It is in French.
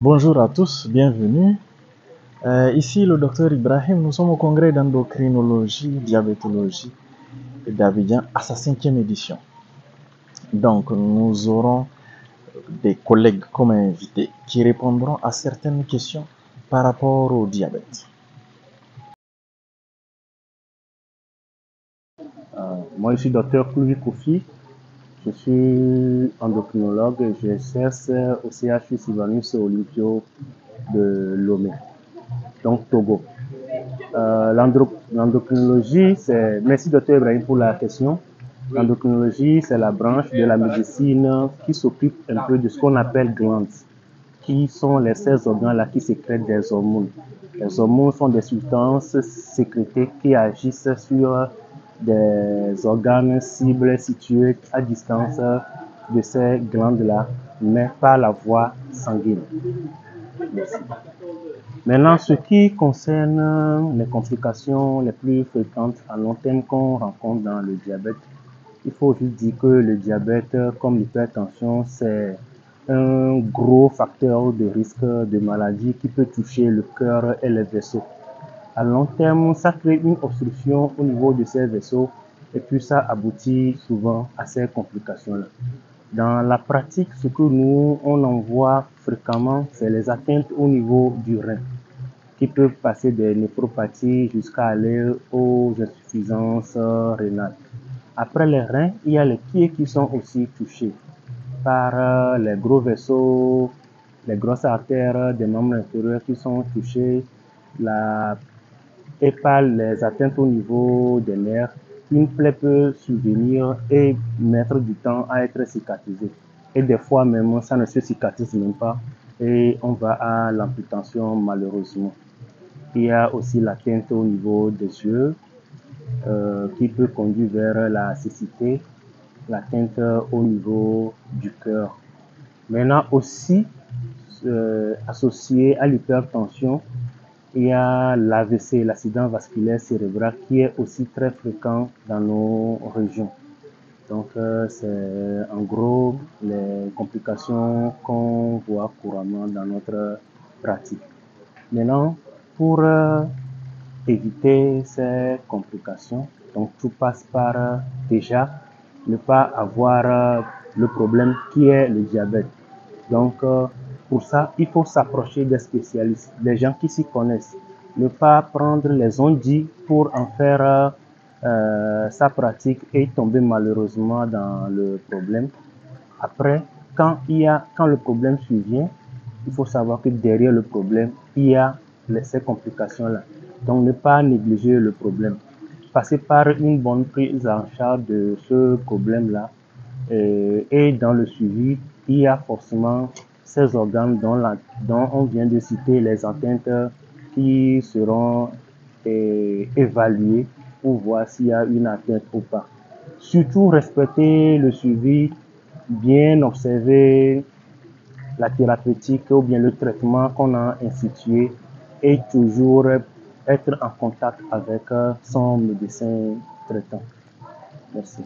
Bonjour à tous, bienvenue. Ici le docteur Ibrahim, nous sommes au congrès d'endocrinologie, diabétologie d'Abidjan à sa 5e édition. Donc nous aurons des collègues comme invités qui répondront à certaines questions par rapport au diabète. Moi, je suis docteur Kouvi Koufi. Je suis endocrinologue et j'exerce au CHU Sylvanus Olympio de Lomé, donc Togo. L'endocrinologie, c'est... Merci docteur Ibrahim pour la question. L'endocrinologie, c'est la branche de la médecine qui s'occupe un peu de ce qu'on appelle glandes, qui sont ces organes-là qui sécrètent des hormones. Les hormones sont des substances sécrétées qui agissent sur des organes cibles situés à distance de ces glandes-là, mais par la voie sanguine. Merci. Maintenant, ce qui concerne les complications les plus fréquentes à long terme qu'on rencontre dans le diabète, il faut juste dire que le diabète, comme l'hypertension, c'est un gros facteur de risque de maladie qui peut toucher le cœur et les vaisseaux. À long terme, ça crée une obstruction au niveau de ces vaisseaux et puis ça aboutit souvent à ces complications-là. Dans la pratique, ce que nous, on en voit fréquemment, c'est les atteintes au niveau du rein qui peuvent passer des néphropathies jusqu'à aller aux insuffisances rénales. Après les reins, il y a les pieds qui sont aussi touchés par les gros vaisseaux, les grosses artères des membres inférieurs qui sont touchés, et par les atteintes au niveau des nerfs. Une plaie peut survenir et mettre du temps à être cicatrisée. Et des fois même, ça ne se cicatrise même pas et on va à l'amputation malheureusement. Il y a aussi l'atteinte au niveau des yeux qui peut conduire vers la cécité, l'atteinte au niveau du cœur. Maintenant aussi, associé à l'hypertension, il y a l'AVC, l'accident vasculaire cérébral, qui est aussi très fréquent dans nos régions. Donc, c'est en gros les complications qu'on voit couramment dans notre pratique. Maintenant, pour éviter ces complications, donc tout passe par déjà ne pas avoir le problème qui est le diabète. Donc, pour ça, il faut s'approcher des spécialistes, des gens qui s'y connaissent. Ne pas prendre les on-dit pour en faire sa pratique et tomber malheureusement dans le problème. Après, quand le problème survient, il faut savoir que derrière le problème, il y a ces complications-là. Donc, ne pas négliger le problème. Passer par une bonne prise en charge de ce problème-là. Et dans le suivi, il y a forcément ces organes dont on vient de citer les atteintes qui seront évaluées pour voir s'il y a une atteinte ou pas. Surtout respecter le suivi, bien observer la thérapeutique ou bien le traitement qu'on a institué et toujours être en contact avec son médecin traitant. Merci.